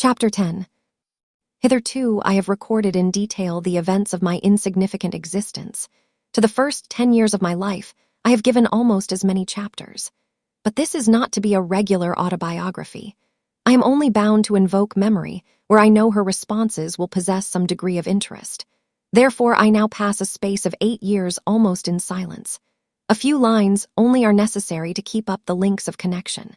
Chapter 10. Hitherto, I have recorded in detail the events of my insignificant existence. To the first 10 years of my life, I have given almost as many chapters. But this is not to be a regular autobiography. I am only bound to invoke memory, where I know her responses will possess some degree of interest. Therefore, I now pass a space of 8 years almost in silence. A few lines only are necessary to keep up the links of connection.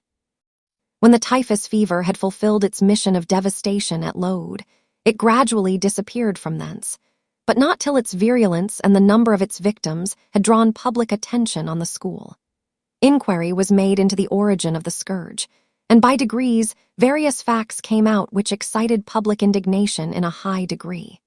When the typhus fever had fulfilled its mission of devastation at Lode, it gradually disappeared from thence, but not till its virulence and the number of its victims had drawn public attention on the school. Inquiry was made into the origin of the scourge, and by degrees, various facts came out which excited public indignation in a high degree.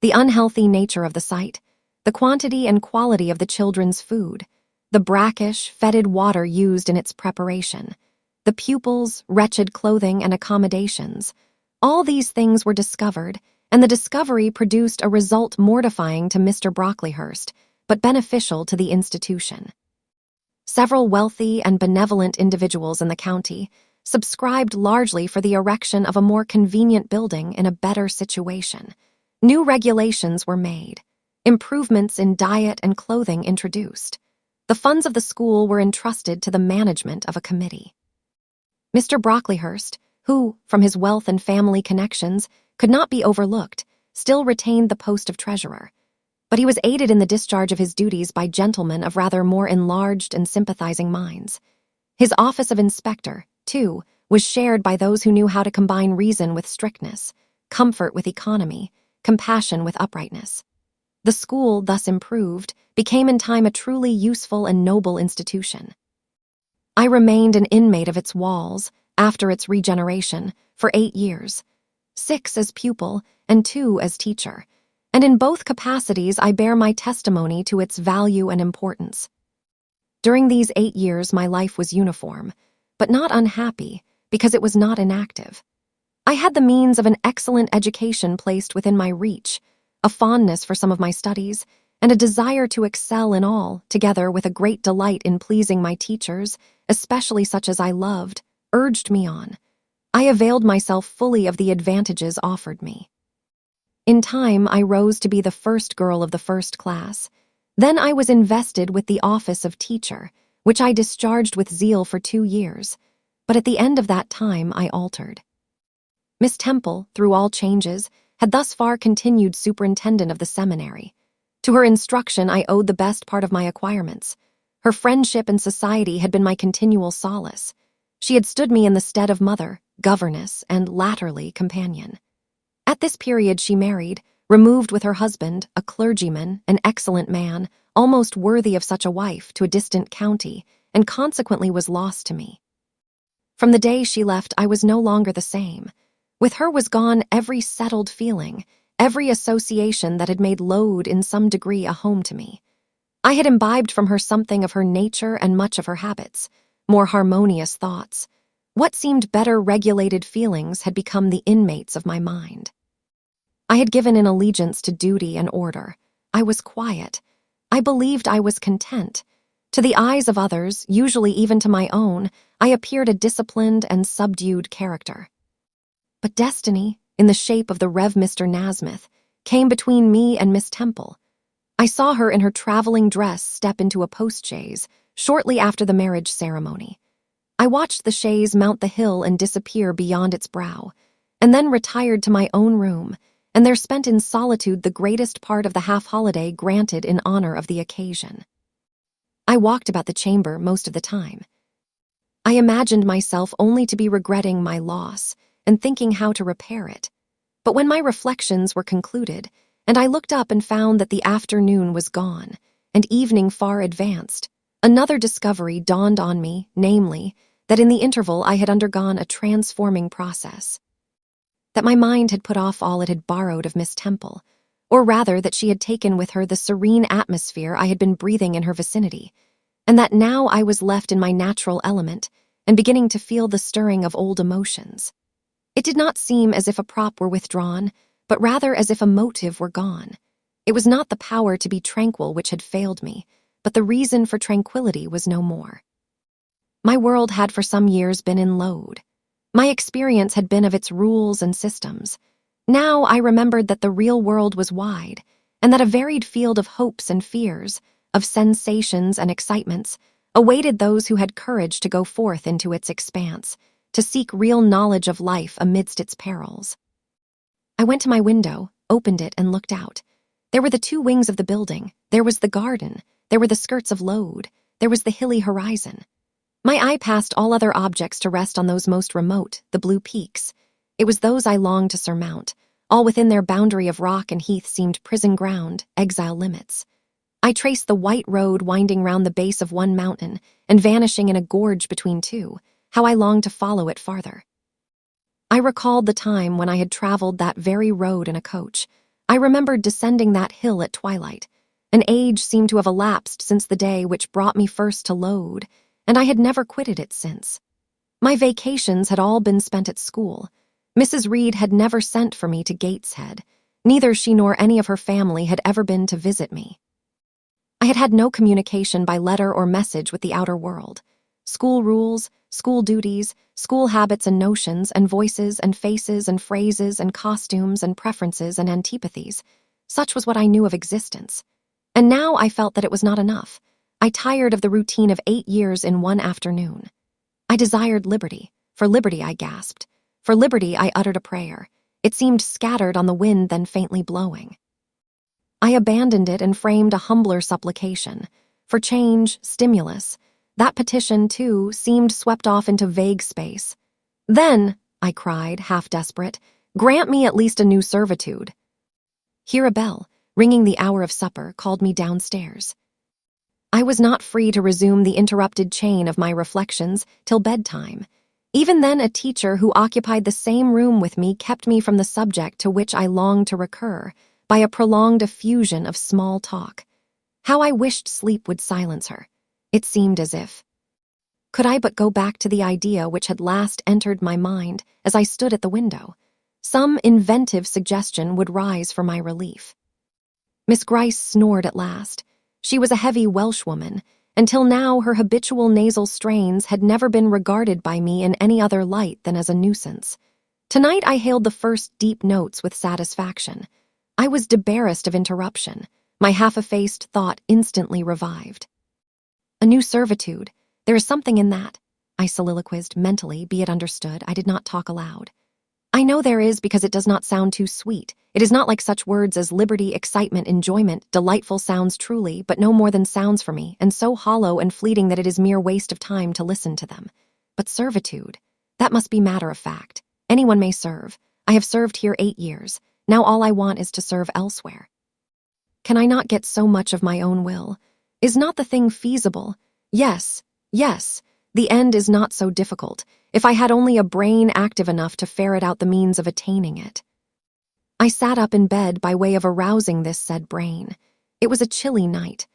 The unhealthy nature of the site, the quantity and quality of the children's food, the brackish, fetid water used in its preparation, the pupils' wretched clothing and accommodations, all these things were discovered, and the discovery produced a result mortifying to Mr. Brocklehurst, but beneficial to the institution. Several wealthy and benevolent individuals in the county subscribed largely for the erection of a more convenient building in a better situation. New regulations were made, improvements in diet and clothing introduced. The funds of the school were entrusted to the management of a committee. Mr. Brocklehurst, who, from his wealth and family connections, could not be overlooked, still retained the post of treasurer. But he was aided in the discharge of his duties by gentlemen of rather more enlarged and sympathizing minds. His office of inspector, too, was shared by those who knew how to combine reason with strictness, comfort with economy, compassion with uprightness. The school, thus improved, became in time a truly useful and noble institution. I remained an inmate of its walls, after its regeneration, for 8 years, 6 as pupil and 2 as teacher, and in both capacities I bear my testimony to its value and importance. During these 8 years my life was uniform, but not unhappy, because it was not inactive. I had the means of an excellent education placed within my reach, a fondness for some of my studies, and a desire to excel in all, together with a great delight in pleasing my teachers, especially such as I loved, urged me on. I availed myself fully of the advantages offered me. In time, I rose to be the first girl of the first class. Then I was invested with the office of teacher, which I discharged with zeal for 2 years, but at the end of that time I altered. Miss Temple, through all changes, had thus far continued superintendent of the seminary. To her instruction I owed the best part of my acquirements. Her friendship and society had been my continual solace. She had stood me in the stead of mother, governess, and latterly companion. At this period she married, removed with her husband, a clergyman, an excellent man, almost worthy of such a wife, to a distant county, and consequently was lost to me. From the day she left I was no longer the same. With her was gone every settled feeling, every association that had made Lode in some degree a home to me. I had imbibed from her something of her nature and much of her habits, more harmonious thoughts. What seemed better regulated feelings had become the inmates of my mind. I had given in allegiance to duty and order. I was quiet. I believed I was content. To the eyes of others, usually even to my own, I appeared a disciplined and subdued character. But destiny, in the shape of the Rev. Mr. Nasmyth, came between me and Miss Temple. I saw her in her traveling dress step into a post-chaise shortly after the marriage ceremony. I watched the chaise mount the hill and disappear beyond its brow, and then retired to my own room, and there spent in solitude the greatest part of the half-holiday granted in honor of the occasion. I walked about the chamber most of the time. I imagined myself only to be regretting my loss and thinking how to repair it. But when my reflections were concluded, and I looked up and found that the afternoon was gone, and evening far advanced, another discovery dawned on me, namely, that in the interval I had undergone a transforming process. That my mind had put off all it had borrowed of Miss Temple, or rather that she had taken with her the serene atmosphere I had been breathing in her vicinity, and that now I was left in my natural element and beginning to feel the stirring of old emotions. It did not seem as if a prop were withdrawn, but rather as if a motive were gone. It was not the power to be tranquil which had failed me, but the reason for tranquility was no more. My world had for some years been in Lode. My experience had been of its rules and systems. Now I remembered that the real world was wide, and that a varied field of hopes and fears, of sensations and excitements, awaited those who had courage to go forth into its expanse, to seek real knowledge of life amidst its perils. I went to my window, opened it, and looked out. There were the two wings of the building, there was the garden, there were the skirts of Lode, there was the hilly horizon. My eye passed all other objects to rest on those most remote, the blue peaks. It was those I longed to surmount. All within their boundary of rock and heath seemed prison ground, exile limits. I traced the white road winding round the base of one mountain and vanishing in a gorge between two. How I longed to follow it farther. I recalled the time when I had traveled that very road in a coach. I remembered descending that hill at twilight. An age seemed to have elapsed since the day which brought me first to Lode, and I had never quitted it since. My vacations had all been spent at school. Mrs. Reed had never sent for me to Gateshead. Neither she nor any of her family had ever been to visit me. I had had no communication by letter or message with the outer world. School rules, school duties, school habits and notions and voices and faces and phrases and costumes and preferences and antipathies. Such was what I knew of existence. And now I felt that it was not enough. I tired of the routine of 8 years in one afternoon. I desired liberty. For liberty, I gasped. For liberty, I uttered a prayer. It seemed scattered on the wind then faintly blowing. I abandoned it and framed a humbler supplication. For change, stimulus. That petition, too, seemed swept off into vague space. Then, I cried, half desperate, grant me at least a new servitude. Here a bell, ringing the hour of supper, called me downstairs. I was not free to resume the interrupted chain of my reflections till bedtime. Even then, a teacher who occupied the same room with me kept me from the subject to which I longed to recur by a prolonged effusion of small talk. How I wished sleep would silence her. It seemed as if. Could I but go back to the idea which had last entered my mind as I stood at the window, some inventive suggestion would rise for my relief. Miss Gryce snored at last. She was a heavy Welshwoman. Until now, her habitual nasal strains had never been regarded by me in any other light than as a nuisance. Tonight I hailed the first deep notes with satisfaction. I was debarrassed of interruption. My half-effaced thought instantly revived. A new servitude. There is something in that, I soliloquized mentally, be it understood. I did not talk aloud. I know there is because it does not sound too sweet. It is not like such words as liberty, excitement, enjoyment, delightful sounds truly, but no more than sounds for me, and so hollow and fleeting that it is mere waste of time to listen to them. But servitude, that must be matter of fact. Anyone may serve. I have served here 8 years. Now all I want is to serve elsewhere. Can I not get so much of my own will? Is not the thing feasible? Yes, yes. The end is not so difficult, if I had only a brain active enough to ferret out the means of attaining it. I sat up in bed by way of arousing this said brain. It was a chilly night.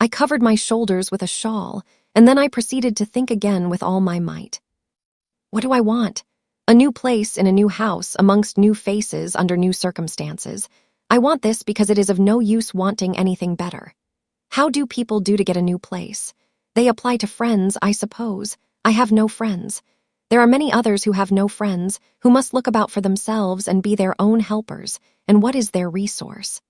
I covered my shoulders with a shawl, and then I proceeded to think again with all my might. What do I want? A new place in a new house, amongst new faces, under new circumstances. I want this because it is of no use wanting anything better. How do people do to get a new place? They apply to friends, I suppose. I have no friends. There are many others who have no friends, who must look about for themselves and be their own helpers, and what is their resource?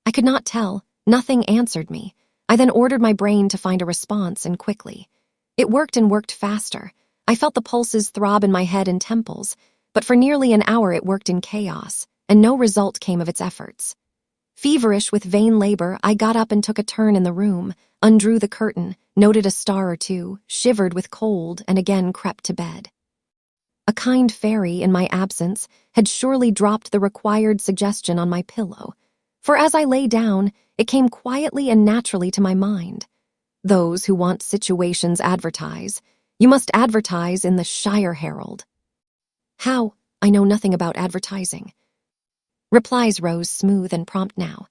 I could not tell. Nothing answered me. I then ordered my brain to find a response, and quickly. It worked and worked faster. I felt the pulses throb in my head and temples, but for nearly an hour it worked in chaos, and no result came of its efforts. Feverish with vain labor, I got up and took a turn in the room, undrew the curtain, noted a star or two, shivered with cold, and again crept to bed. A kind fairy, in my absence, had surely dropped the required suggestion on my pillow, for as I lay down, it came quietly and naturally to my mind. Those who want situations advertise. You must advertise in the Shire Herald. How? I know nothing about advertising. Replies rose smooth and prompt now.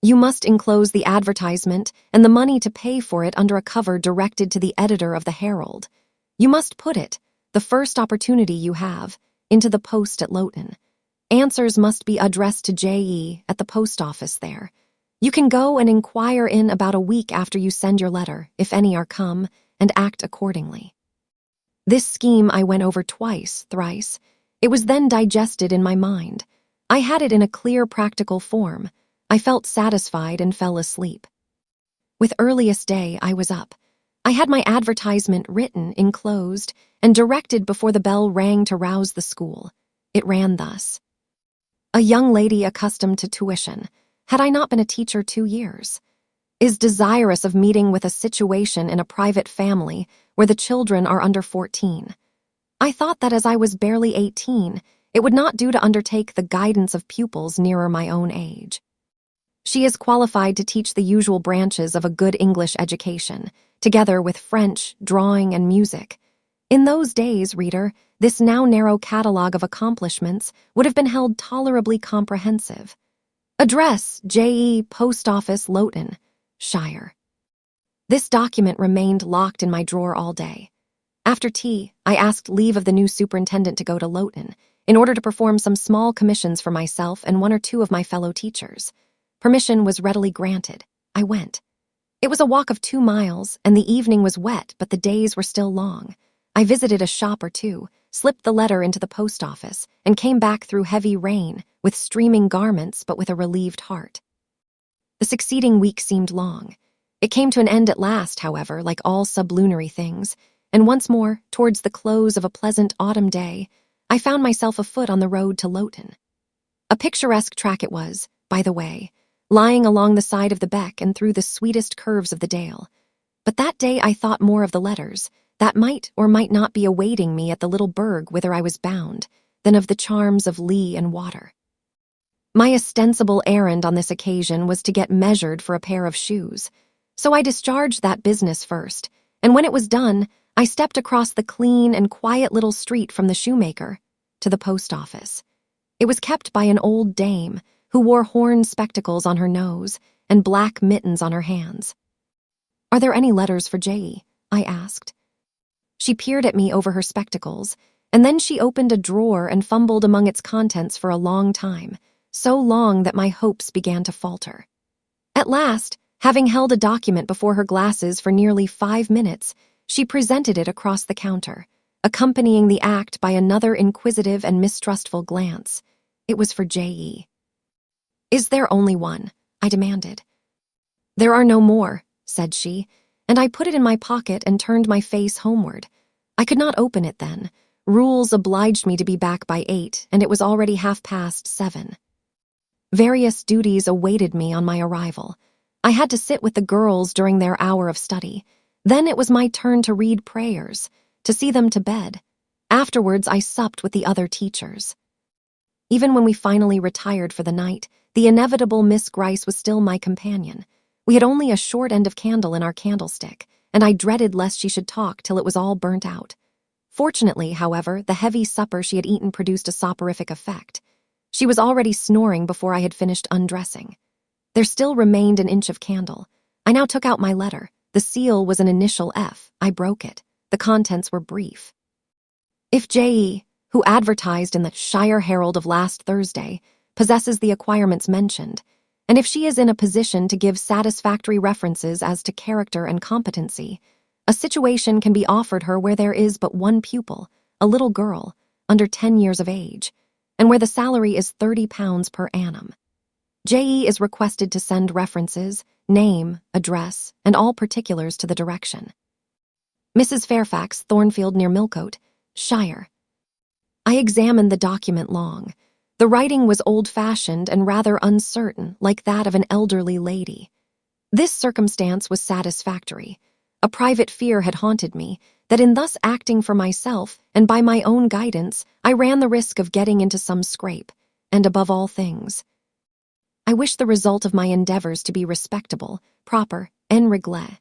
You must enclose the advertisement and the money to pay for it under a cover directed to the editor of the Herald. You must put it, the first opportunity you have, into the post at Loughton. Answers must be addressed to J.E. at the post office there. You can go and inquire in about a week after you send your letter, if any are come, and act accordingly. This scheme I went over twice, thrice. It was then digested in my mind. I had it in a clear, practical form. I felt satisfied and fell asleep. With earliest day, I was up. I had my advertisement written, enclosed, and directed before the bell rang to rouse the school. It ran thus: a young lady accustomed to tuition, had I not been a teacher 2 years, is desirous of meeting with a situation in a private family where the children are under 14. I thought that as I was barely 18, it would not do to undertake the guidance of pupils nearer my own age. She is qualified to teach the usual branches of a good English education, together with French, drawing, and music. In those days, reader, this now narrow catalogue of accomplishments would have been held tolerably comprehensive. Address: J.E. Post Office, Loughton, Shire. This document remained locked in my drawer all day. After tea, I asked leave of the new superintendent to go to Loughton in order to perform some small commissions for myself and 1 or 2 of my fellow teachers. Permission was readily granted. I went. It was a walk of 2 miles, and the evening was wet, but the days were still long. I visited a shop or 2, slipped the letter into the post office, and came back through heavy rain, with streaming garments but with a relieved heart. The succeeding week seemed long. It came to an end at last, however, like all sublunary things, and once more, towards the close of a pleasant autumn day, I found myself afoot on the road to Loughton. A picturesque track it was, by the way, lying along the side of the beck and through the sweetest curves of the dale. But that day I thought more of the letters, that might or might not be awaiting me at the little burg whither I was bound, than of the charms of lea and water. My ostensible errand on this occasion was to get measured for a pair of shoes, so I discharged that business first, and when it was done, I stepped across the clean and quiet little street from the shoemaker to the post office. It was kept by an old dame who wore horn spectacles on her nose and black mittens on her hands. "Are there any letters for J.E.?" I asked. She peered at me over her spectacles, and then she opened a drawer and fumbled among its contents for a long time, so long that my hopes began to falter. At last, having held a document before her glasses for nearly 5 minutes, she presented it across the counter, accompanying the act by another inquisitive and mistrustful glance. It was for J.E. "Is there only one?" I demanded. "There are no more," said she, and I put it in my pocket and turned my face homeward. I could not open it then. Rules obliged me to be back by 8, and it was already 7:30. Various duties awaited me on my arrival. I had to sit with the girls during their hour of study. Then it was my turn to read prayers, to see them to bed. Afterwards, I supped with the other teachers. Even when we finally retired for the night, the inevitable Miss Gryce was still my companion. We had only a short end of candle in our candlestick, and I dreaded lest she should talk till it was all burnt out. Fortunately, however, the heavy supper she had eaten produced a soporific effect. She was already snoring before I had finished undressing. There still remained an inch of candle. I now took out my letter. The seal was an initial F. I broke it. The contents were brief. "If J.E., who advertised in the Shire Herald of last Thursday, possesses the acquirements mentioned, and if she is in a position to give satisfactory references as to character and competency, a situation can be offered her where there is but one pupil, a little girl, under 10 years of age, and where the salary is £30 per annum. J.E. is requested to send references, name, address, and all particulars to the direction. Mrs. Fairfax, Thornfield near Millcote, Shire." I examined the document long. The writing was old-fashioned and rather uncertain, like that of an elderly lady. This circumstance was satisfactory. A private fear had haunted me, that in thus acting for myself and by my own guidance, I ran the risk of getting into some scrape, and above all things, I wished the result of my endeavors to be respectable, proper, en règle.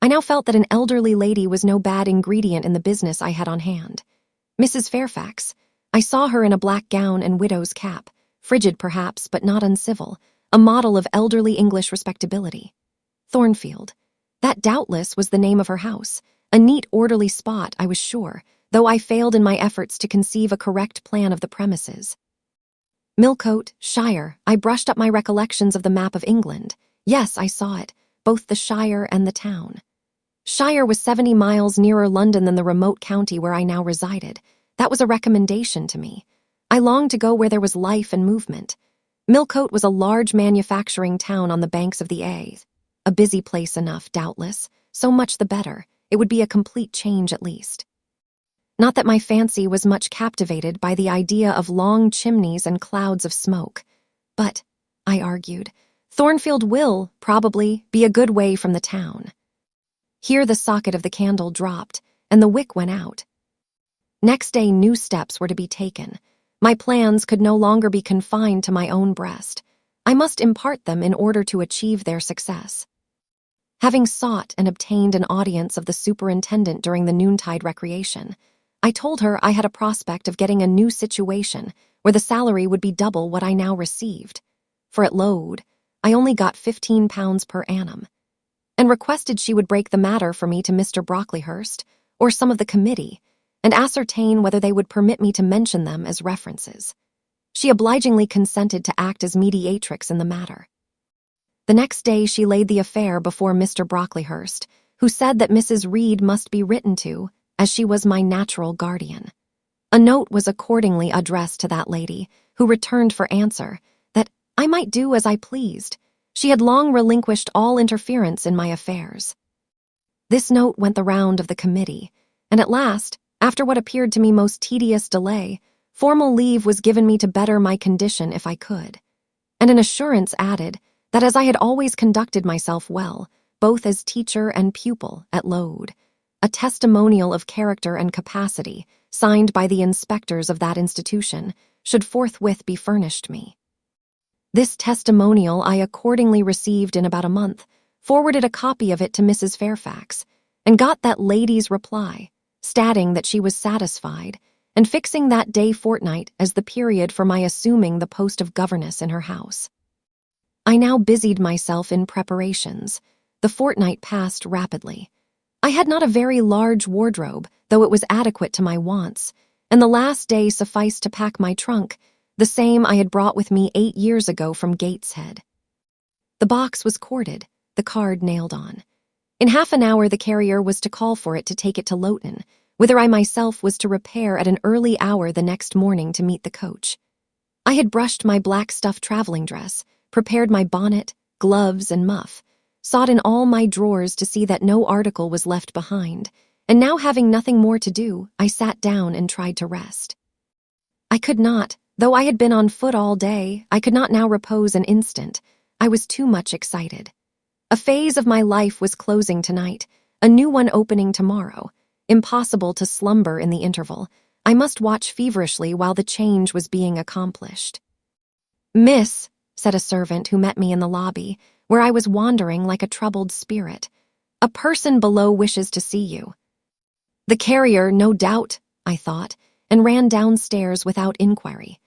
I now felt that an elderly lady was no bad ingredient in the business I had on hand. Mrs. Fairfax, I saw her in a black gown and widow's cap, frigid perhaps, but not uncivil, a model of elderly English respectability. Thornfield. That doubtless was the name of her house, a neat, orderly spot, I was sure, though I failed in my efforts to conceive a correct plan of the premises. Millcote, Shire. I brushed up my recollections of the map of England. Yes, I saw it, both the shire and the town. Shire was 70 miles nearer London than the remote county where I now resided. That was a recommendation to me. I longed to go where there was life and movement. Millcote was a large manufacturing town on the banks of the Eyre. A busy place enough, doubtless. So much the better. It would be a complete change at least. Not that my fancy was much captivated by the idea of long chimneys and clouds of smoke. But, I argued, Thornfield will, probably, be a good way from the town. Here the socket of the candle dropped, and the wick went out. Next day new steps were to be taken. My plans could no longer be confined to my own breast. I must impart them in order to achieve their success. Having sought and obtained an audience of the superintendent during the noontide recreation, I told her I had a prospect of getting a new situation where the salary would be double what I now received. For at Lode, I only got £15 per annum, and requested she would break the matter for me to Mr. Brocklehurst or some of the committee and ascertain whether they would permit me to mention them as references. She obligingly consented to act as mediatrix in the matter. The next day she laid the affair before Mr. Brocklehurst, who said that Mrs. Reed must be written to, as she was my natural guardian. A note was accordingly addressed to that lady, who returned for answer that I might do as I pleased. She had long relinquished all interference in my affairs. This note went the round of the committee, and at last, after what appeared to me most tedious delay, formal leave was given me to better my condition if I could, and an assurance added that as I had always conducted myself well, both as teacher and pupil at Lode, a testimonial of character and capacity, signed by the inspectors of that institution, should forthwith be furnished me. This testimonial I accordingly received in about a month, forwarded a copy of it to Mrs. Fairfax, and got that lady's reply, stating that she was satisfied, and fixing that day fortnight as the period for my assuming the post of governess in her house. I now busied myself in preparations. The fortnight passed rapidly. I had not a very large wardrobe, though it was adequate to my wants, and the last day sufficed to pack my trunk, the same I had brought with me 8 years ago from Gateshead. The box was corded, the card nailed on. In half an hour the carrier was to call for it to take it to Loughton, whither I myself was to repair at an early hour the next morning to meet the coach. I had brushed my black stuff traveling dress, prepared my bonnet, gloves, and muff, sought in all my drawers to see that no article was left behind, and now having nothing more to do, I sat down and tried to rest. I could not, though I had been on foot all day, I could not now repose an instant. I was too much excited. A phase of my life was closing tonight, a new one opening tomorrow. Impossible to slumber in the interval. I must watch feverishly while the change was being accomplished. "Miss," said a servant who met me in the lobby, where I was wandering like a troubled spirit, "a person below wishes to see you." The carrier, no doubt, I thought, and ran downstairs without inquiry.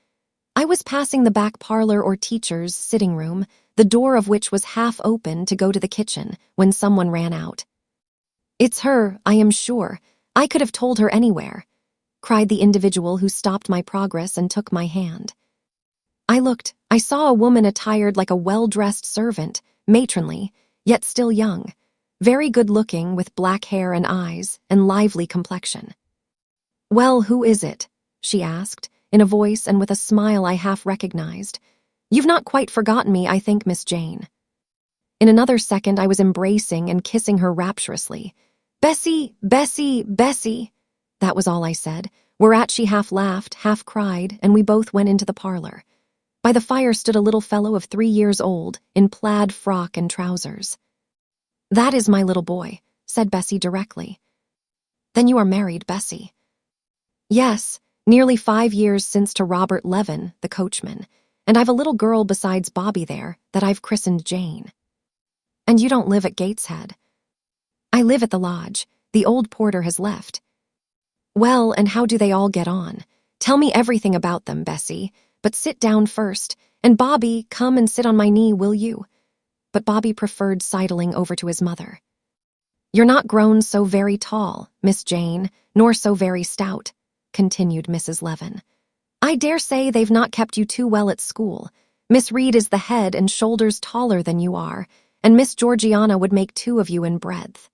I was passing the back parlor or teacher's sitting room, the door of which was half open to go to the kitchen, when someone ran out. "It's her, I am sure. I could have told her anywhere," cried the individual who stopped my progress and took my hand. I looked. I saw a woman attired like a well-dressed servant, matronly, yet still young, very good-looking, with black hair and eyes, and lively complexion. "Well, who is it?" she asked, in a voice and with a smile I half recognized. "You've not quite forgotten me, I think, Miss Jane." In another second I was embracing and kissing her rapturously. "Bessie, Bessie, Bessie!" That was all I said, whereat she half laughed, half cried, and we both went into the parlor. By the fire stood a little fellow of 3 years old, in plaid frock and trousers. "That is my little boy," said Bessie directly. "Then you are married, Bessie?" "Yes, nearly 5 years since to Robert Levin, the coachman, and I've a little girl besides Bobby there that I've christened Jane." "And you don't live at Gateshead?" "I live at the lodge. The old porter has left." "Well, and how do they all get on? Tell me everything about them, Bessie, but sit down first, and Bobby, come and sit on my knee, will you?" But Bobby preferred sidling over to his mother. "You're not grown so very tall, Miss Jane, nor so very stout," continued Mrs. Levin. "I dare say they've not kept you too well at school. Miss Reed is the head and shoulders taller than you are, and Miss Georgiana would make 2 of you in breadth."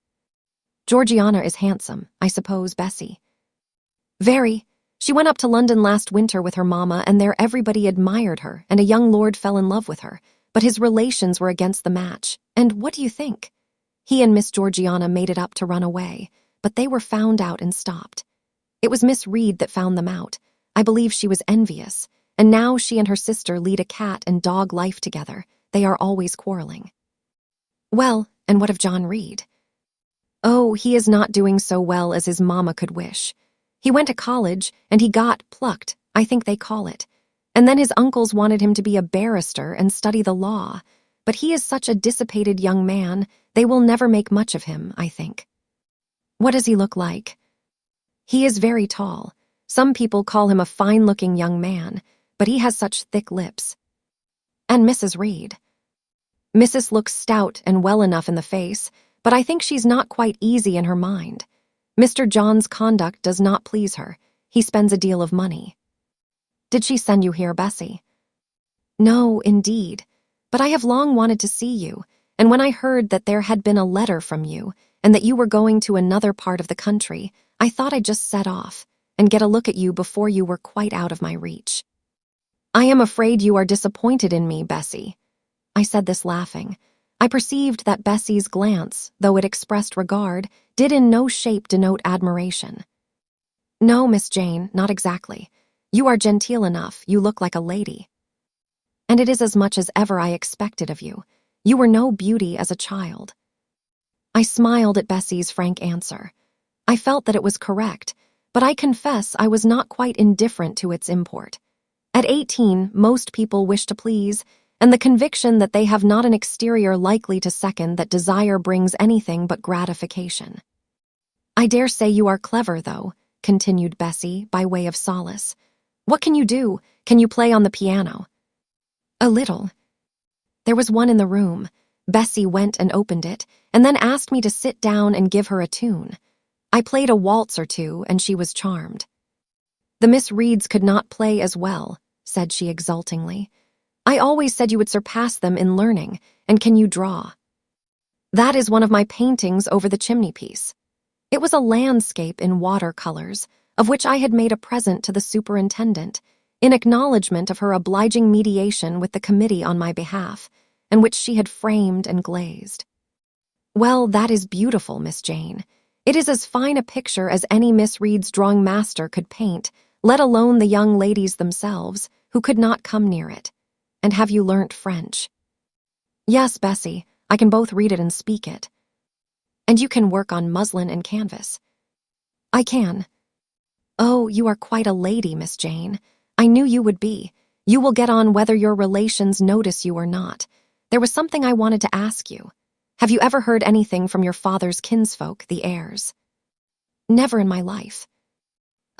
Georgiana is handsome, I suppose, Bessie. Very. She went up to London last winter with her mama, and there everybody admired her, and a young lord fell in love with her, but his relations were against the match. And what do you think? He and Miss Georgiana made it up to run away, but they were found out and stopped. It was Miss Reed that found them out. I believe she was envious, and now she and her sister lead a cat and dog life together. They are always quarreling. Well, and what of John Reed? Oh, he is not doing so well as his mama could wish. He went to college, and he got plucked, I think they call it. And then his uncles wanted him to be a barrister and study the law. But he is such a dissipated young man, they will never make much of him, I think. What does he look like? He is very tall. Some people call him a fine-looking young man, but he has such thick lips. And Mrs. Reed. Mrs. looks stout and well enough in the face, but I think she's not quite easy in her mind. Mr. John's conduct does not please her. He spends a deal of money. Did she send you here, Bessie? No, indeed. But I have long wanted to see you, and when I heard that there had been a letter from you, and that you were going to another part of the country, I thought I'd just set off, and get a look at you before you were quite out of my reach. I am afraid you are disappointed in me, Bessie. I said this laughing. I perceived that Bessie's glance, though it expressed regard, did in no shape denote admiration. No, Miss Jane, not exactly. You are genteel enough, you look like a lady. And it is as much as ever I expected of you. You were no beauty as a child. I smiled at Bessie's frank answer. I felt that it was correct, but I confess I was not quite indifferent to its import. At 18, most people wish to please, and the conviction that they have not an exterior likely to second that desire brings anything but gratification. I dare say you are clever, though, continued Bessie, by way of solace. What can you do? Can you play on the piano? A little. There was one in the room. Bessie went and opened it, and then asked me to sit down and give her a tune. I played a waltz or two, and she was charmed. The Miss Reeds could not play as well, said she exultingly. I always said you would surpass them in learning, and can you draw? That is one of my paintings over the chimney-piece. It was a landscape in water-colors, of which I had made a present to the superintendent, in acknowledgment of her obliging mediation with the committee on my behalf, and which she had framed and glazed. Well, that is beautiful, Miss Jane. It is as fine a picture as any Miss Reed's drawing master could paint, let alone the young ladies themselves, who could not come near it. And have you learnt French? Yes, Bessie, I can both read it and speak it. And you can work on muslin and canvas? I can. Oh, you are quite a lady, Miss Jane. I knew you would be. You will get on whether your relations notice you or not. There was something I wanted to ask you. Have you ever heard anything from your father's kinsfolk, the Eyres? Never in my life.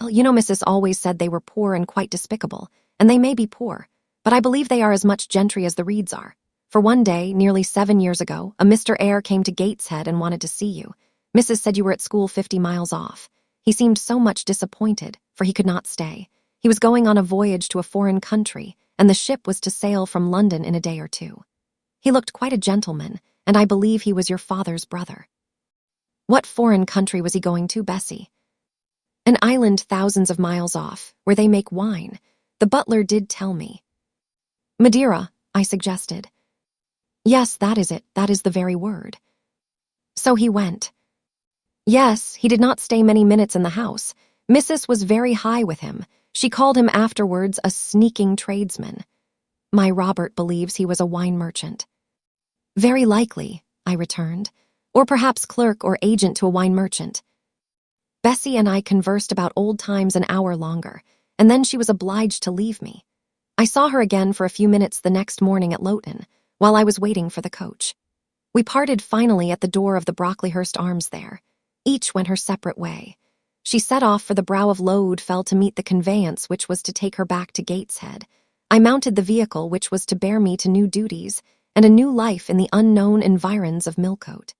Well, you know, Mrs. always said they were poor and quite despicable, and they may be poor, but I believe they are as much gentry as the Reeds are. For one day, nearly 7 years ago, a Mr. Eyre came to Gateshead and wanted to see you. Mrs. said you were at school 50 miles off. He seemed so much disappointed, for he could not stay. He was going on a voyage to a foreign country, and the ship was to sail from London in a day or two. He looked quite a gentleman, and I believe he was your father's brother. What foreign country was he going to, Bessie? An island thousands of miles off, where they make wine. The butler did tell me. Madeira, I suggested. Yes, that is it. That is the very word. So he went. Yes, he did not stay many minutes in the house. Mrs. was very high with him. She called him afterwards a sneaking tradesman. My Robert believes he was a wine merchant. Very likely, I returned, or perhaps clerk or agent to a wine merchant. Bessie and I conversed about old times an hour longer, and then she was obliged to leave me. I saw her again for a few minutes the next morning at Loughton, while I was waiting for the coach. We parted finally at the door of the Brocklehurst Arms there. Each went her separate way. She set off for the Brow of Lode-Fell to meet the conveyance which was to take her back to Gateshead. I mounted the vehicle which was to bear me to new duties and a new life in the unknown environs of Millcote.